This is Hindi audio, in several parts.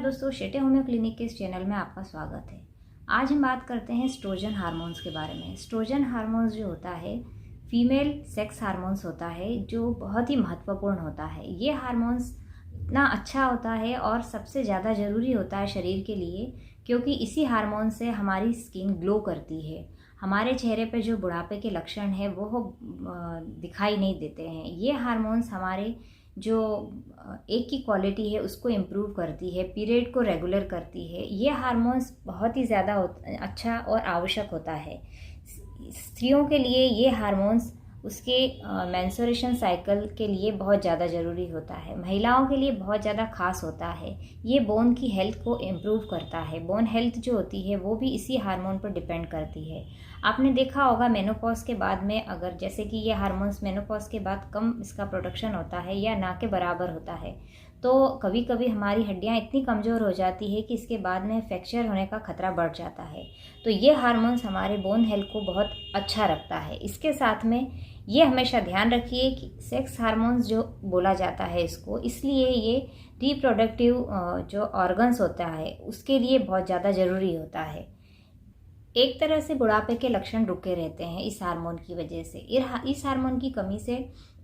दोस्तों, शेटे होम्यो क्लिनिक के इस चैनल में आपका स्वागत है। आज हम बात करते हैं एस्ट्रोजन हार्मोन्स के बारे में। एस्ट्रोजन हार्मोन्स जो होता है फीमेल सेक्स हार्मोन्स होता है, जो बहुत ही महत्वपूर्ण होता है। ये हार्मोन्स इतना अच्छा होता है और सबसे ज़्यादा ज़रूरी होता है शरीर के लिए, क्योंकि इसी हार्मोन से हमारी स्किन ग्लो करती है। हमारे चेहरे पे जो बुढ़ापे के लक्षण हैं वो दिखाई नहीं देते हैं। ये हार्मोन्स हमारे जो एक की क्वालिटी है उसको इम्प्रूव करती है, पीरियड को रेगुलर करती है। ये हार्मोन्स बहुत ही ज़्यादा अच्छा और आवश्यक होता है। स्त्रियों के लिए ये हार्मोन्स उसके मेंस्ट्रुएशन साइकिल के लिए बहुत ज़्यादा ज़रूरी होता है। महिलाओं के लिए बहुत ज़्यादा खास होता है। ये बोन की हेल्थ को इम्प्रूव करता है। बोन हेल्थ जो होती है वो भी इसी हार्मोन पर डिपेंड करती है। आपने देखा होगा मेनोपॉज के बाद में, अगर जैसे कि ये हार्मोन्स मेनोपॉज के बाद कम इसका प्रोडक्शन होता है या ना के बराबर होता है, तो कभी कभी हमारी हड्डियां इतनी कमज़ोर हो जाती है कि इसके बाद में फ्रैक्चर होने का खतरा बढ़ जाता है। तो ये हार्मोन्स हमारे बोन हेल्थ को बहुत अच्छा रखता है। इसके साथ में ये हमेशा ध्यान रखिए कि सेक्स हार्मोन्स जो बोला जाता है इसको, इसलिए ये रिप्रोडक्टिव जो ऑर्गन्स होता है उसके लिए बहुत ज़्यादा ज़रूरी होता है। एक तरह से बुढ़ापे के लक्षण रुके रहते हैं इस हार्मोन की वजह से। इस हार्मोन की कमी से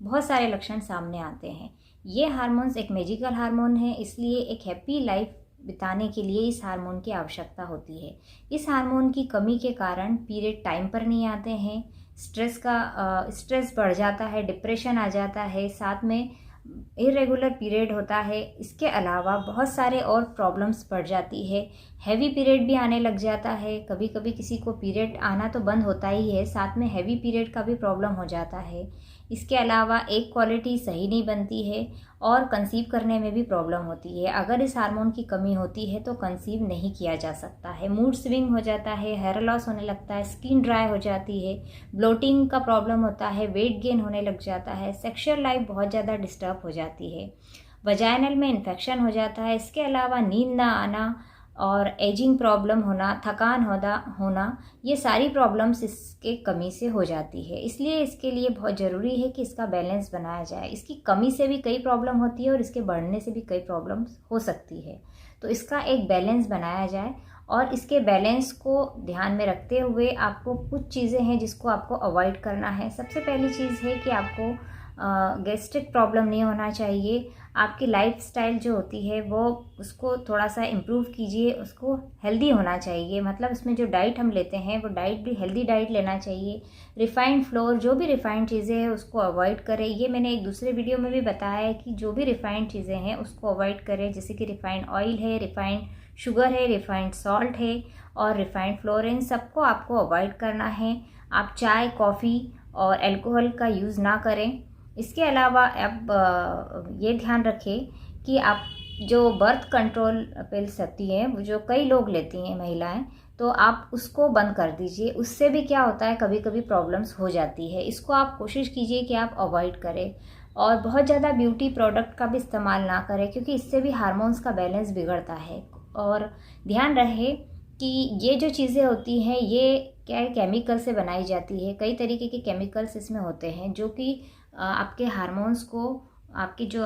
बहुत सारे लक्षण सामने आते हैं। ये हार्मोन्स एक मैजिकल हार्मोन है, इसलिए एक हैप्पी लाइफ बिताने के लिए इस हार्मोन की आवश्यकता होती है। इस हार्मोन की कमी के कारण पीरियड टाइम पर नहीं आते हैं, स्ट्रेस बढ़ जाता है, डिप्रेशन आ जाता है, साथ में इरेगुलर पीरियड होता है। इसके अलावा बहुत सारे और प्रॉब्लम्स बढ़ जाती है। हैवी पीरियड भी आने लग जाता है। कभी कभी किसी को पीरियड आना तो बंद होता ही है, साथ में हैवी पीरियड का भी प्रॉब्लम हो जाता है। इसके अलावा एक क्वालिटी सही नहीं बनती है और कंसीव करने में भी प्रॉब्लम होती है। अगर इस हार्मोन की कमी होती है तो कंसीव नहीं किया जा सकता है। मूड स्विंग हो जाता है, हेयर लॉस होने लगता है, स्किन ड्राई हो जाती है, ब्लोटिंग का प्रॉब्लम होता है, वेट गेन होने लग जाता है, सेक्सुअल लाइफ बहुत ज़्यादा डिस्टर्ब हो जाती है, वजाइनल में इन्फेक्शन हो जाता है। इसके अलावा नींद ना आना और एजिंग प्रॉब्लम होना, थकान होना, ये सारी प्रॉब्लम्स इसके कमी से हो जाती है। इसलिए इसके लिए बहुत ज़रूरी है कि इसका बैलेंस बनाया जाए। इसकी कमी से भी कई प्रॉब्लम होती है और इसके बढ़ने से भी कई प्रॉब्लम्स हो सकती है। तो इसका एक बैलेंस बनाया जाए और इसके बैलेंस को ध्यान में रखते हुए आपको कुछ चीज़ें हैं जिसको आपको अवॉइड करना है। सबसे पहली चीज़ है कि आपको गैस्ट्रिक प्रॉब्लम नहीं होना चाहिए। आपकी लाइफस्टाइल जो होती है वो उसको थोड़ा सा इम्प्रूव कीजिए, उसको हेल्दी होना चाहिए। मतलब इसमें जो डाइट हम लेते हैं वो डाइट भी हेल्दी डाइट लेना चाहिए। रिफाइंड फ्लोर, जो भी रिफाइंड चीज़ें हैं उसको अवॉइड करें। ये मैंने एक दूसरे वीडियो में भी बताया है कि जो भी रिफाइंड चीज़ें हैं उसको अवॉइड करें, जैसे कि रिफाइंड ऑयल है, रिफाइंड शुगर है, रिफाइंड सॉल्ट है और रिफाइंड फ्लोर, इन सबको आपको अवॉइड करना है। आप चाय, कॉफ़ी और अल्कोहल का यूज़ ना करें। इसके अलावा आप ये ध्यान रखें कि आप जो बर्थ कंट्रोल पिल्स होती हैं वो जो कई लोग लेती हैं महिलाएं, तो आप उसको बंद कर दीजिए। उससे भी क्या होता है, कभी कभी प्रॉब्लम्स हो जाती है। इसको आप कोशिश कीजिए कि आप अवॉइड करें और बहुत ज़्यादा ब्यूटी प्रोडक्ट का भी इस्तेमाल ना करें, क्योंकि इससे भी हार्मोन्स का बैलेंस बिगड़ता है। और ध्यान रहे कि ये जो चीज़ें होती हैं ये क्या है, केमिकल से बनाई जाती है। कई तरीके के केमिकल्स इसमें होते हैं जो कि आपके हार्मोन्स को, आपके जो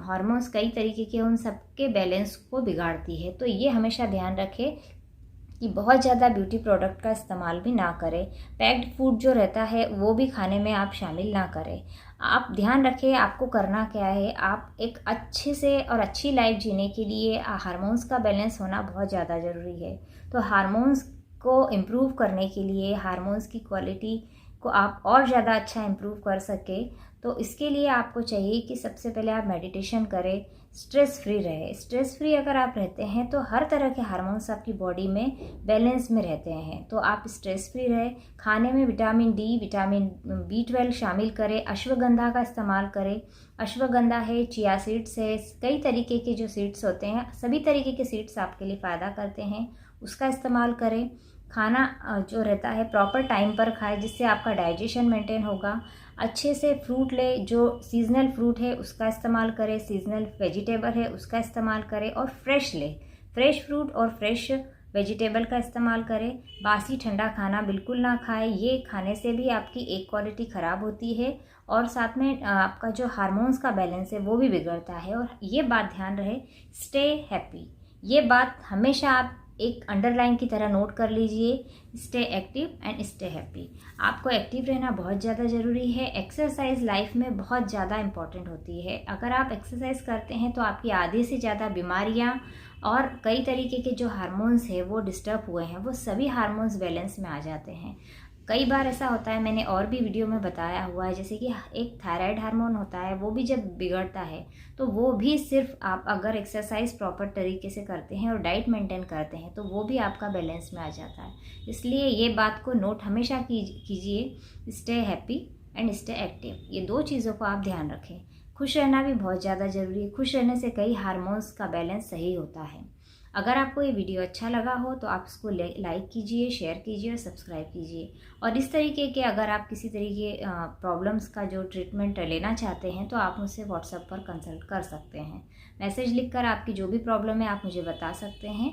हार्मोन्स कई तरीके के, उन सब के बैलेंस को बिगाड़ती है। तो ये हमेशा ध्यान रखें कि बहुत ज़्यादा ब्यूटी प्रोडक्ट का इस्तेमाल भी ना करें। पैक्ड फूड जो रहता है वो भी खाने में आप शामिल ना करें। आप ध्यान रखें आपको करना क्या है। आप एक अच्छे से और अच्छी लाइफ जीने के लिए हार्मोन्स का बैलेंस होना बहुत ज़्यादा ज़रूरी है। तो हार्मोन्स को इम्प्रूव करने के लिए, हार्मोन्स की क्वालिटी को आप और ज़्यादा अच्छा इम्प्रूव कर सके, तो इसके लिए आपको चाहिए कि सबसे पहले आप मेडिटेशन करें, स्ट्रेस फ्री रहे। स्ट्रेस फ्री अगर आप रहते हैं तो हर तरह के हार्मोन्स आपकी बॉडी में बैलेंस में रहते हैं। तो आप स्ट्रेस फ्री रहे। खाने में विटामिन डी, विटामिन B12 शामिल करें। अश्वगंधा का इस्तेमाल करें। अश्वगंधा है, चिया सीड्स है, कई तरीके के जो सीड्स होते हैं, सभी तरीके के सीड्स आपके लिए फ़ायदा करते हैं, उसका इस्तेमाल करें। खाना जो रहता है प्रॉपर टाइम पर खाएं, जिससे आपका डाइजेशन मेंटेन होगा। अच्छे से फ्रूट ले, जो सीजनल फ्रूट है उसका इस्तेमाल करें, सीजनल वेजिटेबल है उसका इस्तेमाल करें और फ्रेश ले, फ्रेश फ्रूट और फ्रेश वेजिटेबल का इस्तेमाल करें। बासी ठंडा खाना बिल्कुल ना खाएं। ये खाने से भी आपकी एक क्वालिटी ख़राब होती है और साथ में आपका जो हार्मोन्स का बैलेंस है वो भी बिगड़ता है। और ये बात ध्यान रहे, स्टे हैप्पी। ये बात हमेशा आप एक अंडरलाइन की तरह नोट कर लीजिए, stay active and stay happy. आपको एक्टिव रहना बहुत ज़्यादा ज़रूरी है। एक्सरसाइज लाइफ में बहुत ज़्यादा इम्पॉर्टेंट होती है। अगर आप एक्सरसाइज करते हैं तो आपकी आधे से ज़्यादा बीमारियां और कई तरीके के जो हार्मोन्स हैं वो डिस्टर्ब हुए हैं, वो सभी हार्मोन्स बैलेंस में आ जाते हैं। कई बार ऐसा होता है, मैंने और भी वीडियो में बताया हुआ है, जैसे कि एक थायराइड हार्मोन होता है, वो भी जब बिगड़ता है तो वो भी सिर्फ आप अगर एक्सरसाइज प्रॉपर तरीके से करते हैं और डाइट मेंटेन करते हैं तो वो भी आपका बैलेंस में आ जाता है। इसलिए ये बात को नोट हमेशा कीजिए, stay happy and stay active. ये दो चीज़ों को आप ध्यान रखें। खुश रहना भी बहुत ज़्यादा ज़रूरी है। खुश रहने से कई हार्मोन्स का बैलेंस सही होता है। अगर आपको ये वीडियो अच्छा लगा हो तो आप इसको लाइक कीजिए, शेयर कीजिए और सब्सक्राइब कीजिए। और इस तरीके के अगर आप किसी तरीके प्रॉब्लम्स का जो ट्रीटमेंट लेना चाहते हैं तो आप मुझसे व्हाट्सएप पर कंसल्ट कर सकते हैं। मैसेज लिखकर आपकी जो भी प्रॉब्लम है आप मुझे बता सकते हैं।